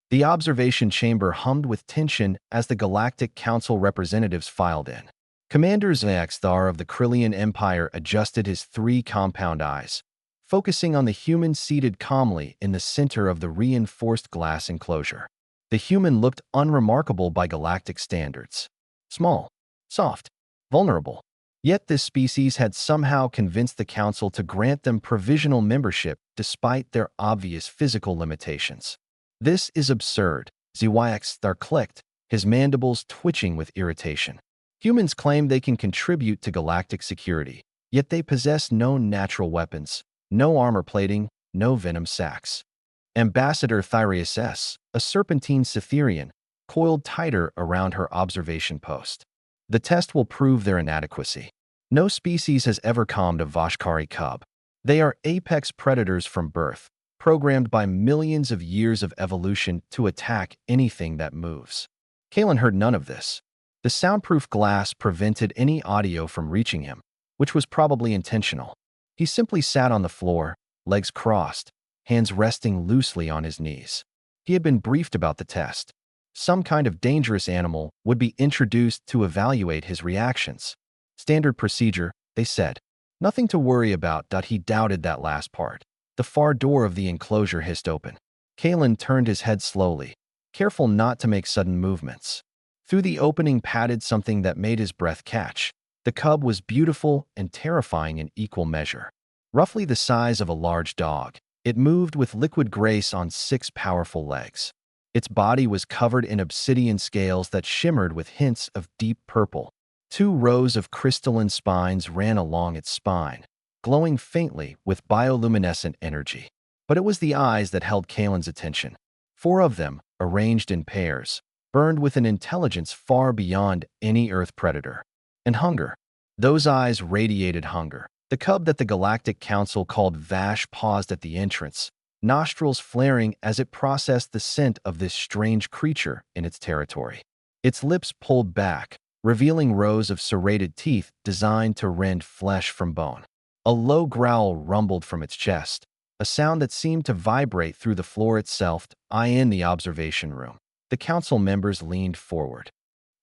The observation chamber hummed with tension as the Galactic Council representatives filed in. Commander Zaxthar of the Krillian Empire adjusted his three compound eyes, focusing on the human seated calmly in the center of the reinforced glass enclosure. The human looked unremarkable by galactic standards. Small, soft, vulnerable. Yet this species had somehow convinced the Council to grant them provisional membership despite their obvious physical limitations. This is absurd, Zaxthar clicked, his mandibles twitching with irritation. Humans claim they can contribute to galactic security, yet they possess no natural weapons, no armor plating, no venom sacs. Ambassador Thyrius S., a serpentine Cytherian, coiled tighter around her observation post. The test will prove their inadequacy. No species has ever calmed a Voshkari cub. They are apex predators from birth, programmed by millions of years of evolution to attack anything that moves. Kalen heard none of this. The soundproof glass prevented any audio from reaching him, which was probably intentional. He simply sat on the floor, legs crossed, hands resting loosely on his knees. He had been briefed about the test. Some kind of dangerous animal would be introduced to evaluate his reactions. Standard procedure, they said. Nothing to worry about. He doubted that last part. The far door of the enclosure hissed open. Kalen turned his head slowly, careful not to make sudden movements. Through the opening padded something that made his breath catch. The cub was beautiful and terrifying in equal measure. Roughly the size of a large dog, it moved with liquid grace on 6 powerful legs. Its body was covered in obsidian scales that shimmered with hints of deep purple. 2 rows of crystalline spines ran along its spine, glowing faintly with bioluminescent energy. But it was the eyes that held Kalen's attention. 4 of them, arranged in pairs, burned with an intelligence far beyond any Earth predator. And hunger. Those eyes radiated hunger. The cub that the Galactic Council called Vash paused at the entrance, nostrils flaring as it processed the scent of this strange creature in its territory. Its lips pulled back, revealing rows of serrated teeth designed to rend flesh from bone. A low growl rumbled from its chest, a sound that seemed to vibrate through the floor itself. In the observation room, the council members leaned forward.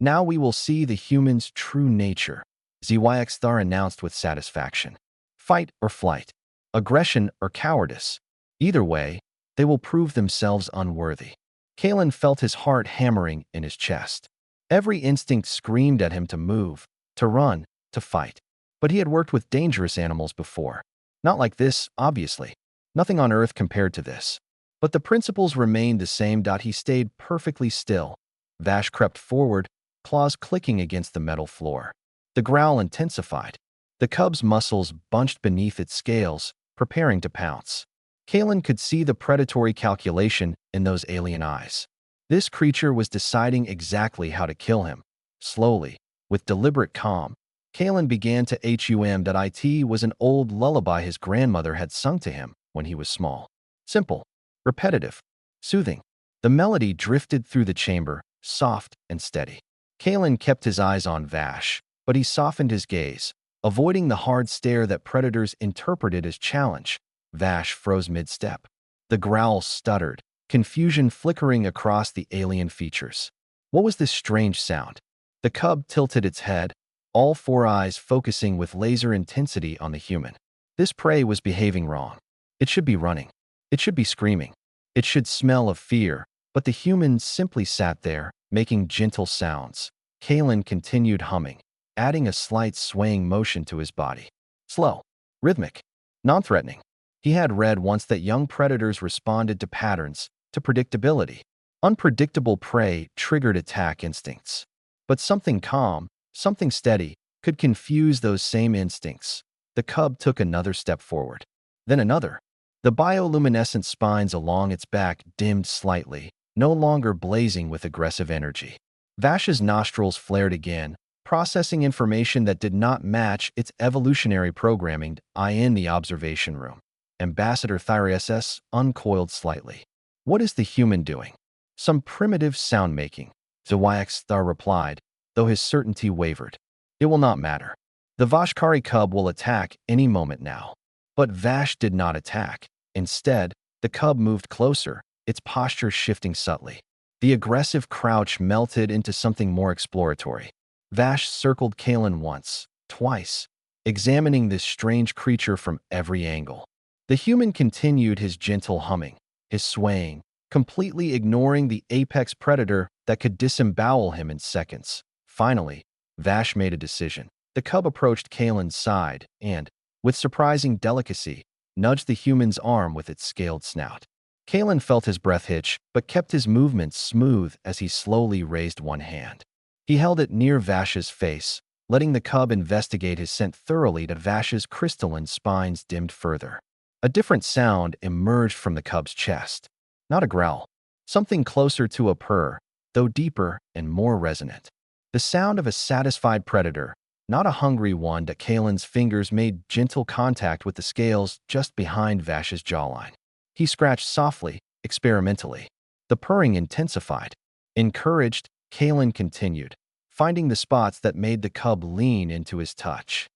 Now we will see the human's true nature, Zaxthar announced with satisfaction. Fight or flight, aggression or cowardice. Either way, they will prove themselves unworthy. Kalen felt his heart hammering in his chest. Every instinct screamed at him to move, to run, to fight. But he had worked with dangerous animals before. Not like this, obviously. Nothing on Earth compared to this. But the principles remained the same. He stayed perfectly still. Vash crept forward, claws clicking against the metal floor. The growl intensified. The cub's muscles bunched beneath its scales, preparing to pounce. Kalen could see the predatory calculation in those alien eyes. This creature was deciding exactly how to kill him. Slowly, with deliberate calm, Kalen began to hum that it was an old lullaby his grandmother had sung to him when he was small. Simple, repetitive, soothing. The melody drifted through the chamber, soft and steady. Kalen kept his eyes on Vash, but he softened his gaze, avoiding the hard stare that predators interpreted as challenge. Vash froze mid-step. The growl stuttered, confusion flickering across the alien features. What was this strange sound? The cub tilted its head, all 4 eyes focusing with laser intensity on the human. This prey was behaving wrong. It should be running. It should be screaming. It should smell of fear, but the human simply sat there, making gentle sounds. Kalen continued humming, adding a slight swaying motion to his body. Slow, rhythmic, non-threatening. He had read once that young predators responded to patterns, to predictability. Unpredictable prey triggered attack instincts. But something calm, something steady, could confuse those same instincts. The cub took another step forward. Then another. The bioluminescent spines along its back dimmed slightly, no longer blazing with aggressive energy. Vash's nostrils flared again, processing information that did not match its evolutionary programming. In the observation room, Ambassador Thyrius S. uncoiled slightly. What is the human doing? Some primitive sound-making, Zaxthar replied, though his certainty wavered. It will not matter. The Voshkari cub will attack any moment now. But Vash did not attack. Instead, the cub moved closer, its posture shifting subtly. The aggressive crouch melted into something more exploratory. Vash circled Kalen once, twice, examining this strange creature from every angle. The human continued his gentle humming, his swaying, completely ignoring the apex predator that could disembowel him in seconds. Finally, Vash made a decision. The cub approached Kalen's side and, with surprising delicacy, nudged the human's arm with its scaled snout. Kalen felt his breath hitch, but kept his movements smooth as he slowly raised one hand. He held it near Vash's face, letting the cub investigate his scent thoroughly to Vash's crystalline spines dimmed further. A different sound emerged from the cub's chest. Not a growl, something closer to a purr, though deeper and more resonant. The sound of a satisfied predator, not a hungry one. That Kalen's fingers made gentle contact with the scales just behind Vash's jawline. He scratched softly, experimentally. The purring intensified. Encouraged, Kalen continued, finding the spots that made the cub lean into his touch.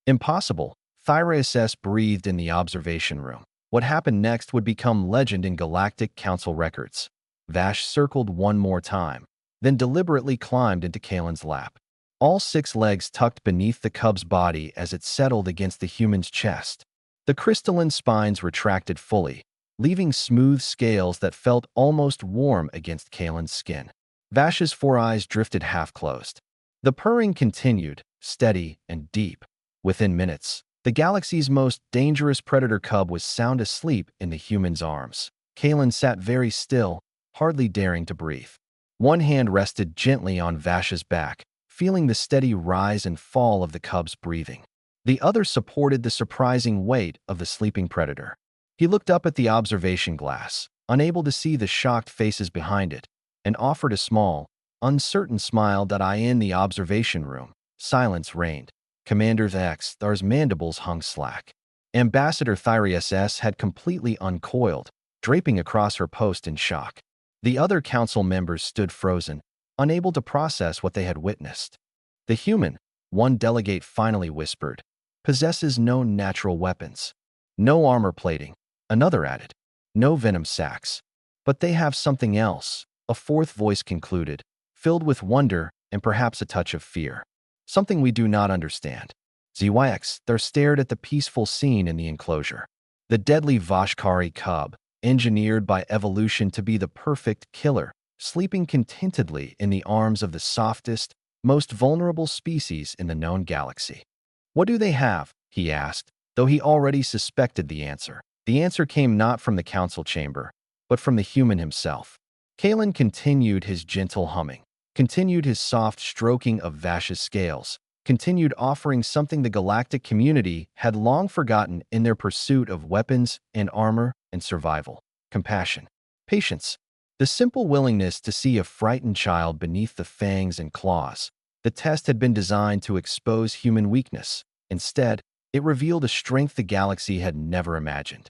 Impossible, Thyreus breathed in the observation room. What happened next would become legend in Galactic Council records. Vash circled one more time, then deliberately climbed into Kalen's lap. All 6 legs tucked beneath the cub's body as it settled against the human's chest. The crystalline spines retracted fully, leaving smooth scales that felt almost warm against Kalen's skin. Vash's 4 eyes drifted half-closed. The purring continued, steady and deep. Within minutes, the galaxy's most dangerous predator cub was sound asleep in the human's arms. Kalen sat very still, hardly daring to breathe. One hand rested gently on Vash's back, feeling the steady rise and fall of the cub's breathing. The other supported the surprising weight of the sleeping predator. He looked up at the observation glass, unable to see the shocked faces behind it, and offered a small, uncertain smile. In the observation room, silence reigned. Commander Thar's mandibles hung slack. Ambassador Thyreus had completely uncoiled, draping across her post in shock. The other council members stood frozen, unable to process what they had witnessed. The human, one delegate finally whispered, possesses no natural weapons. No armor plating, another added. No venom sacs. But they have something else, a fourth voice concluded, filled with wonder and perhaps a touch of fear. Something we do not understand. Thar stared at the peaceful scene in the enclosure. The deadly Vashkari cub, engineered by evolution to be the perfect killer, sleeping contentedly in the arms of the softest, most vulnerable species in the known galaxy. What do they have? He asked, though he already suspected the answer. The answer came not from the council chamber, but from the human himself. Kalen continued his gentle humming, continued his soft stroking of Vash's scales, continued offering something the galactic community had long forgotten in their pursuit of weapons and armor and survival: compassion, patience, the simple willingness to see a frightened child beneath the fangs and claws. The test had been designed to expose human weakness. Instead, it revealed a strength the galaxy had never imagined.